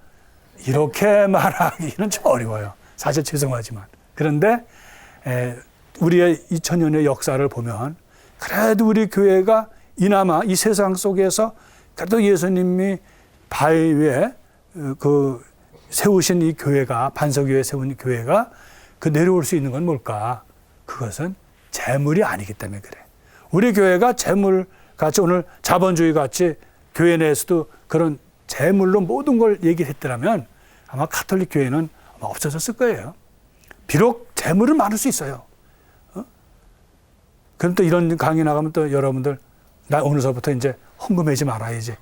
S1: 이렇게 말하기는 좀 어려워요. 사실 죄송하지만. 그런데 우리의 2000년의 역사를 보면 그래도 우리 교회가 이나마 이 세상 속에서 그래도 예수님이 바위 위에 그 세우신 이 교회가, 반석 위에 세운 교회가 그 내려올 수 있는 건 뭘까? 그것은 재물이 아니기 때문에 그래. 우리 교회가 재물 같이 오늘 자본주의 같이 교회 내에서도 그런 재물로 모든 걸 얘기를 했더라면 아마 가톨릭 교회는 아마 없어졌을 거예요. 비록 재물은 많을 수 있어요. 그럼 또 이런 강의 나가면 또 여러분들 나 오늘서부터 이제 헌금하지 말아야지.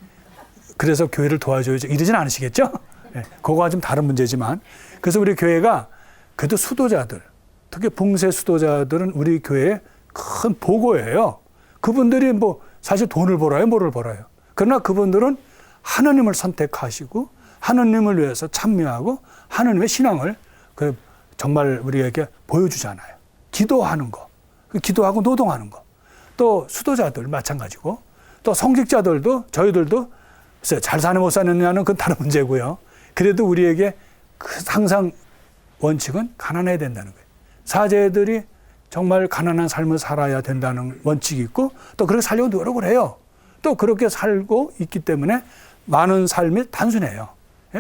S1: 그래서 교회를 도와줘야지. 이러진 않으시겠죠? 네, 그거와 좀 다른 문제지만. 그래서 우리 교회가 그래도 수도자들, 특히 봉쇄 수도자들은 우리 교회의 큰 보고예요. 그분들이 뭐 사실 돈을 벌어요, 뭐를 벌어요. 그러나 그분들은 하나님을 선택하시고 하나님을 위해서 참여하고 하나님의 신앙을 정말 우리에게 보여주잖아요. 기도하는 거, 기도하고 노동하는 거. 또 수도자들 마찬가지고 또 성직자들도 저희들도 잘 사는 못 사느냐는 그건 다른 문제고요. 그래도 우리에게 항상 원칙은 가난해야 된다는 거예요. 사제들이 정말 가난한 삶을 살아야 된다는 원칙이 있고 또 그렇게 살려고 노력을 해요. 또 그렇게 살고 있기 때문에 많은 삶이 단순해요.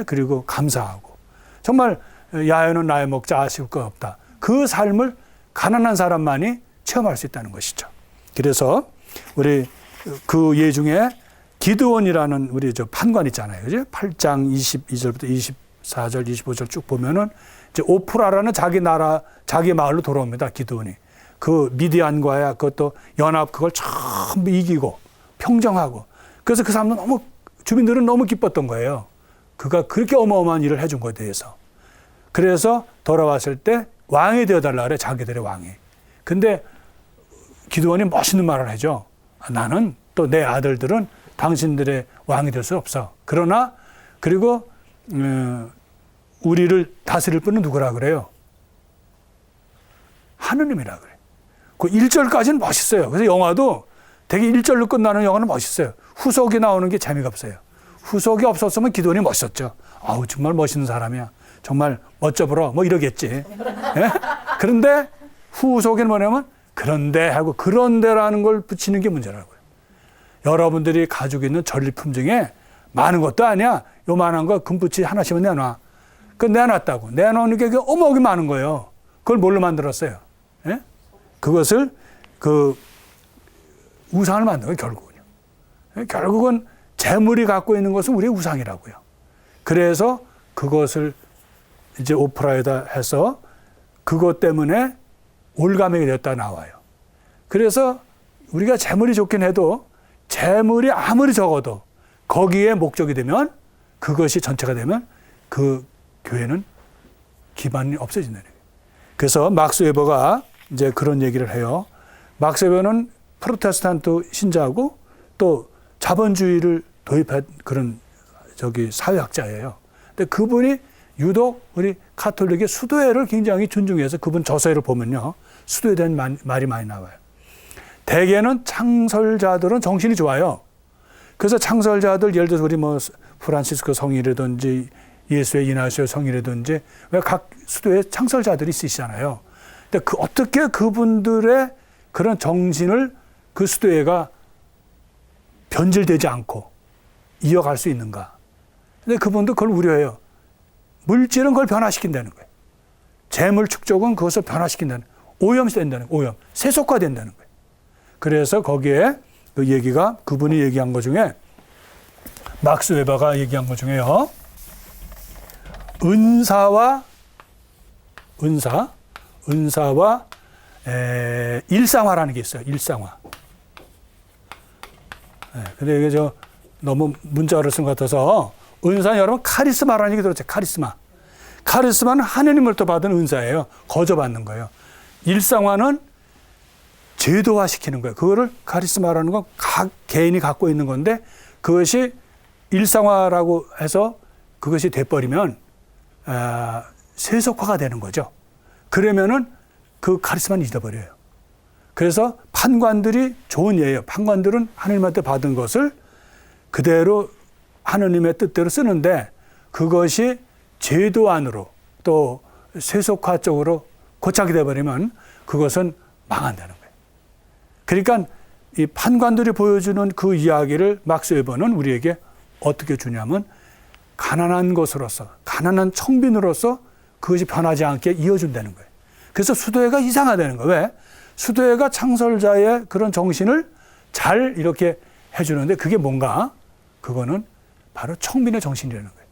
S1: 그리고 감사하고 정말 야외는 나의 먹자 아쉬울 것 없다. 그 삶을 가난한 사람만이 체험할 수 있다는 것이죠. 그래서 우리 그 예 중에 기드온이라는 우리 저 판관 있잖아요. 그죠? 8장 22절부터 24절, 25절 쭉 보면은 이제 오프라라는 자기 나라, 자기 마을로 돌아옵니다. 기드온이. 그 미디안과의 그것도 연합 그걸 전부 이기고 평정하고. 그래서 그 사람들 너무, 주민들은 너무 기뻤던 거예요. 그가 그렇게 어마어마한 일을 해준 것에 대해서. 그래서 돌아왔을 때 왕이 되어달라 그래, 자기들의 왕이. 근데 기드온이 멋있는 말을 하죠. 나는 또 내 아들들은 당신들의 왕이 될 수 없어. 그러나 그리고 우리를 다스릴 분은 누구라 그래요? 하느님이라 그래. 그 1절까지는 멋있어요. 그래서 영화도 되게 1절로 끝나는 영화는 멋있어요. 후속이 나오는 게 재미가 없어요. 후속이 없었으면 기도원이 멋있었죠. 아우 정말 멋있는 사람이야. 정말 멋져 보러 뭐 이러겠지. 예? 그런데 후속에는 뭐냐면 그런데 하고 그런데라는 걸 붙이는 게 문제라고요. 여러분들이 가지고 있는 전리품 중에 많은 것도 아니야. 요만한 거 금붙이 하나씩은 내놔. 그 내놨다고. 내놓는 게 어마어마하게 많은 거예요. 그걸 뭘로 만들었어요? 예? 그것을 그 우상을 만든 거예요, 결국은요. 예? 결국은 재물이 갖고 있는 것은 우리의 우상이라고요. 그래서 그것을 이제 오프라에다 해서 그것 때문에 올가매게 되었다 나와요. 그래서 우리가 재물이 좋긴 해도 재물이 아무리 적어도 거기에 목적이 되면 그것이 전체가 되면 그 교회는 기반이 없어진다는 거예요. 그래서 막스 웨버가 이제 그런 얘기를 해요. 막스 웨버는 프로테스탄트 신자고 또 자본주의를 도입한 그런 사회학자예요. 근데 그분이 유독 우리 가톨릭의 수도회를 굉장히 존중해서 그분 저서를 보면요. 수도에 대한 말이 많이 나와요. 대개는 창설자들은 정신이 좋아요. 그래서 창설자들 예를 들어서 우리 뭐 프란시스코 성이라든지 예수의 이나시오 성이라든지 왜 각 수도에 창설자들이 있으시잖아요. 근데 어떻게 그분들의 그런 정신을 그 수도회가 변질되지 않고 이어갈 수 있는가. 근데 그분도 그걸 우려해요. 물질은 그걸 변화시킨다는 거예요. 재물 축적은 그것을 변화시킨다는 거예요. 오염된다는 거예요. 오염. 세속화된다는 거예요. 그래서 거기에 그 얘기가 그분이 얘기한 것 중에 막스 웨버가 얘기한 것 중에요. 은사와 일상화라는 게 있어요. 일상화. 네, 근데 이게 너무 문자를 쓴 것 같아서 은사는 여러분 카리스마라는 얘기 들었죠. 카리스마. 카리스마는 하느님으로부터 받은 은사예요. 거저받는 거예요. 일상화는 제도화시키는 거예요. 그거를 카리스마라는 건 각 개인이 갖고 있는 건데 그것이 일상화라고 해서 그것이 돼버리면 세속화가 되는 거죠. 그러면은 그 카리스마는 잊어버려요. 그래서 판관들이 좋은 예예요. 판관들은 하느님한테 받은 것을 그대로 하느님의 뜻대로 쓰는데 그것이 제도 안으로 또 세속화 쪽으로 고착이 돼버리면 그것은 망한다는 거예요. 그러니까 이 판관들이 보여주는 그 이야기를 막스 웨버는 우리에게 어떻게 주냐면 가난한 것으로서, 가난한 청빈으로서 그것이 변하지 않게 이어준다는 거예요. 그래서 수도회가 이상하다는 거예요. 왜? 수도회가 창설자의 그런 정신을 잘 이렇게 해주는데 그게 뭔가? 그거는 바로 청빈의 정신이라는 거예요.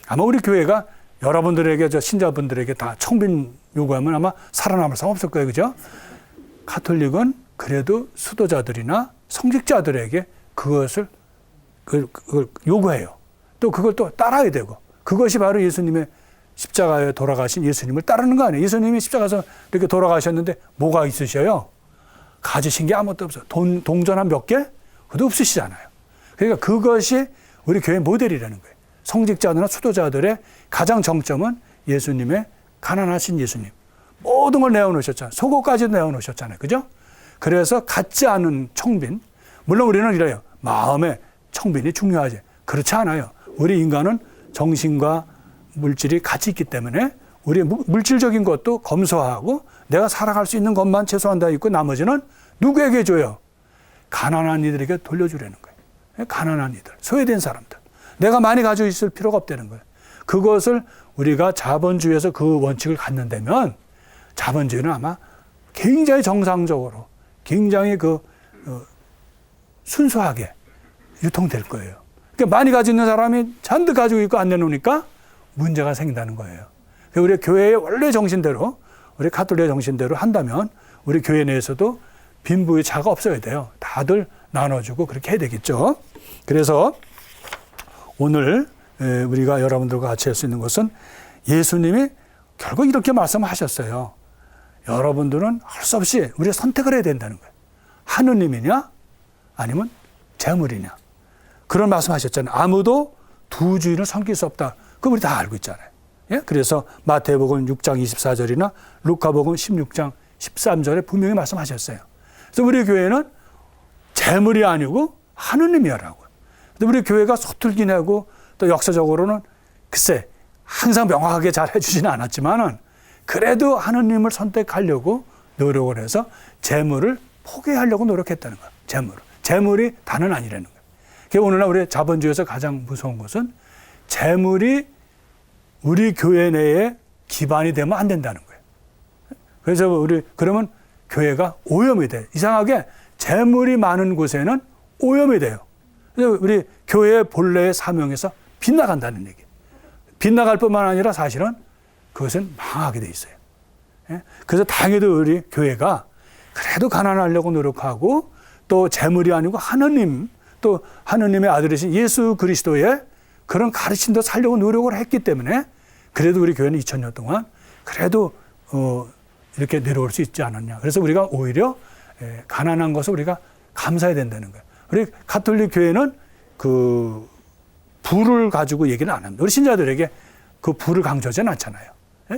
S1: 아마 우리 교회가 여러분들에게, 신자분들에게 다 청빈 요구하면 아마 살아남을 수 없을 거예요. 그죠? 가톨릭은 그래도 수도자들이나 성직자들에게 그것을 그걸 요구해요. 또 그걸 또 따라야 되고, 그것이 바로 예수님의 십자가에 돌아가신 예수님을 따르는 거 아니에요. 예수님이 십자가에서 이렇게 돌아가셨는데 뭐가 있으셔요? 가지신 게 아무것도 없어요. 동전 한 몇 개? 그것도 없으시잖아요. 그러니까 그것이 우리 교회 모델이라는 거예요. 성직자들이나 수도자들의 가장 정점은 예수님의 가난하신 예수님. 모든 걸 내어놓으셨잖아요. 속옷까지도 내어놓으셨잖아요. 그죠? 그래서 같지 않은 청빈. 물론 우리는 이래요. 마음의 청빈이 중요하지. 그렇지 않아요. 우리 인간은 정신과 물질이 같이 있기 때문에 우리 물질적인 것도 검소하고 내가 살아갈 수 있는 것만 최소한 다 있고 나머지는 누구에게 줘요? 가난한 이들에게 돌려주라는 거예요. 가난한 이들, 소외된 사람들. 내가 많이 가지고 있을 필요가 없다는 거예요. 그것을 우리가 자본주의에서 그 원칙을 갖는다면 자본주의는 아마 굉장히 정상적으로, 굉장히 순수하게 유통될 거예요. 그러니까 많이 가지고 있는 사람이 잔뜩 가지고 있고 안 내놓으니까 문제가 생긴다는 거예요. 우리 교회의 원래 정신대로, 우리 가톨릭의 정신대로 한다면 우리 교회 내에서도 빈부의 차가 없어야 돼요. 다들 나눠주고 그렇게 해야 되겠죠. 그래서 오늘 우리가 여러분들과 같이 할 수 있는 것은 예수님이 결국 이렇게 말씀하셨어요. 여러분들은 할 수 없이 우리가 선택을 해야 된다는 거예요. 하느님이냐 아니면 재물이냐. 그런 말씀하셨잖아요. 아무도 두 주인을 섬길 수 없다. 그거 우리 다 알고 있잖아요. 예? 그래서 마태복음 6장 24절이나 루카복음 16장 13절에 분명히 말씀하셨어요. 그래서 우리 교회는 재물이 아니고 하느님이라고요. 근데 우리 교회가 서툴긴 하고 또 역사적으로는 글쎄 항상 명확하게 잘 해주지는 않았지만은 그래도 하느님을 선택하려고 노력을 해서 재물을 포기하려고 노력했다는 거예요. 재물이 다는 아니라는 거예요. 그러니까 오늘날 우리 자본주의에서 가장 무서운 것은 재물이 우리 교회 내에 기반이 되면 안 된다는 거예요. 그래서 그러면 교회가 오염이 돼요. 이상하게 재물이 많은 곳에는 오염이 돼요. 그래서 우리 교회의 본래의 사명에서 빗나간다는 얘기예요. 빗나갈 뿐만 아니라 사실은 그것은 망하게 돼 있어요. 그래서 다행히도 우리 교회가 그래도 가난하려고 노력하고 또 재물이 아니고 하느님, 또 하느님의 아들이신 예수 그리스도의 그런 가르침도 살려고 노력을 했기 때문에 그래도 우리 교회는 2000년 동안 그래도 이렇게 내려올 수 있지 않았냐. 그래서 우리가 오히려 가난한 것을 우리가 감사해야 된다는 거예요. 우리 가톨릭 교회는 그 부를 가지고 얘기는 안 합니다. 우리 신자들에게 그 부를 강조하지는 않잖아요.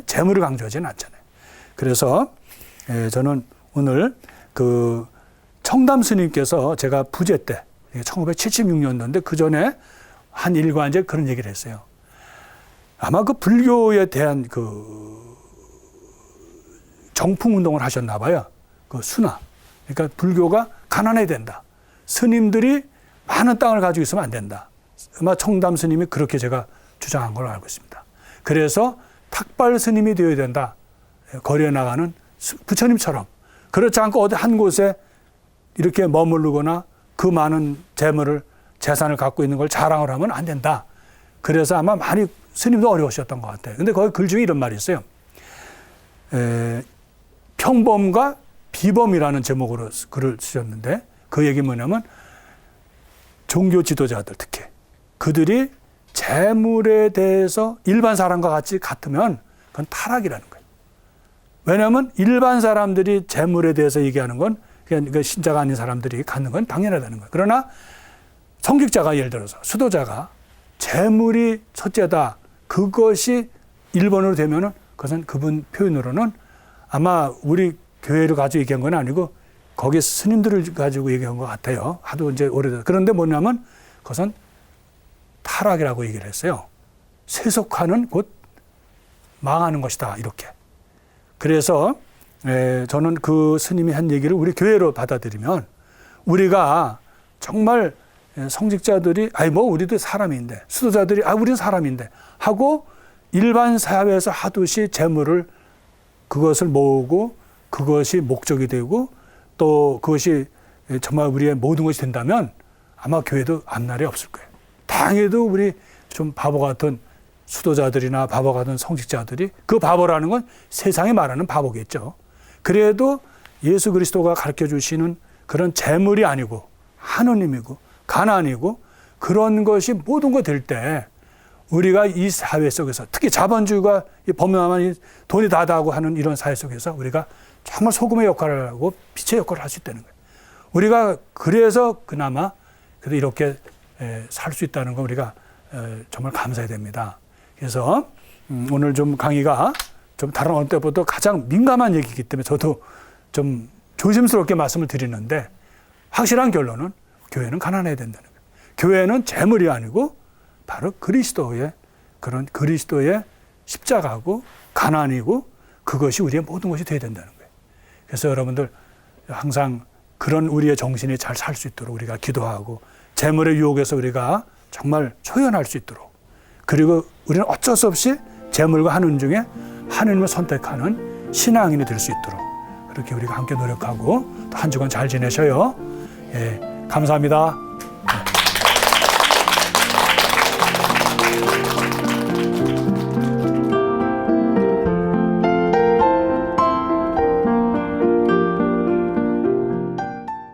S1: 재물을 강조하지는 않잖아요. 그래서 저는 오늘 그 청담 스님께서 제가 부제 때 1976년도인데 그 전에 한 일관제 그런 얘기를 했어요. 아마 그 불교에 대한 그 정풍 운동을 하셨나 봐요. 그 순화. 그러니까 불교가 가난해야 된다. 스님들이 많은 땅을 가지고 있으면 안 된다. 아마 청담 스님이 그렇게 제가 주장한 걸로 알고 있습니다. 그래서 탁발 스님이 되어야 된다. 거리에 나가는 부처님처럼. 그렇지 않고 어디 한 곳에 이렇게 머무르거나 그 많은 재산을 갖고 있는 걸 자랑을 하면 안 된다. 그래서 아마 많이 스님도 어려우셨던 것 같아요. 근데 거기 글 중에 이런 말이 있어요. 평범과 비범이라는 제목으로 글을 쓰셨는데 그 얘기 뭐냐면 종교 지도자들 특히 그들이 재물에 대해서 일반 사람과 같으면 그건 타락이라는 거예요. 왜냐하면 일반 사람들이 재물에 대해서 얘기하는 건 그냥 신자가 아닌 사람들이 갖는 건 당연하다는 거예요. 그러나 성직자가 예를 들어서 수도자가 재물이 첫째다. 그것이 1번으로 되면은 그것은 그분 표현으로는 아마 우리 교회를 가지고 얘기한 건 아니고 거기 스님들을 가지고 얘기한 것 같아요. 하도 이제 오래돼서. 그런데 뭐냐면 그것은 타락이라고 얘기를 했어요. 세속화는 곧 망하는 것이다. 이렇게. 그래서 저는 그 스님이 한 얘기를 우리 교회로 받아들이면 우리가 정말 성직자들이 우리도 사람인데, 수도자들이 우리는 사람인데 하고 일반 사회에서 하듯이 재물을 그것을 모으고 그것이 목적이 되고 또 그것이 정말 우리의 모든 것이 된다면 아마 교회도 앞날이 없을 거예요. 당연히도 우리 좀 바보 같은 수도자들이나 바보 같은 성직자들이, 그 바보라는 건 세상에 말하는 바보겠죠. 그래도 예수 그리스도가 가르쳐 주시는 그런 재물이 아니고 하느님이고 가난이고 그런 것이 모든 거 될 때 우리가 이 사회 속에서, 특히 자본주의가 범람한 돈이 다다고 하는 이런 사회 속에서 우리가 정말 소금의 역할을 하고 빛의 역할을 할 수 있다는 거예요. 우리가 그래서 그나마 그래도 이렇게 살 수 있다는 거 우리가 정말 감사해야 됩니다. 그래서 오늘 좀 강의가 좀 다른 어느 때보다 가장 민감한 얘기이기 때문에 저도 좀 조심스럽게 말씀을 드리는데, 확실한 결론은 교회는 가난해야 된다는 거예요. 교회는 재물이 아니고 바로 그리스도의 십자가고 가난이고 그것이 우리의 모든 것이 되어야 된다는 거예요. 그래서 여러분들 항상 그런 우리의 정신이 잘 살 수 있도록 우리가 기도하고, 재물의 유혹에서 우리가 정말 초연할 수 있도록, 그리고 우리는 어쩔 수 없이 재물과 하는 중에 하느님을 선택하는 신앙인이 될 수 있도록 그렇게 우리가 함께 노력하고 또 한 주간 잘 지내셔요. 감사합니다.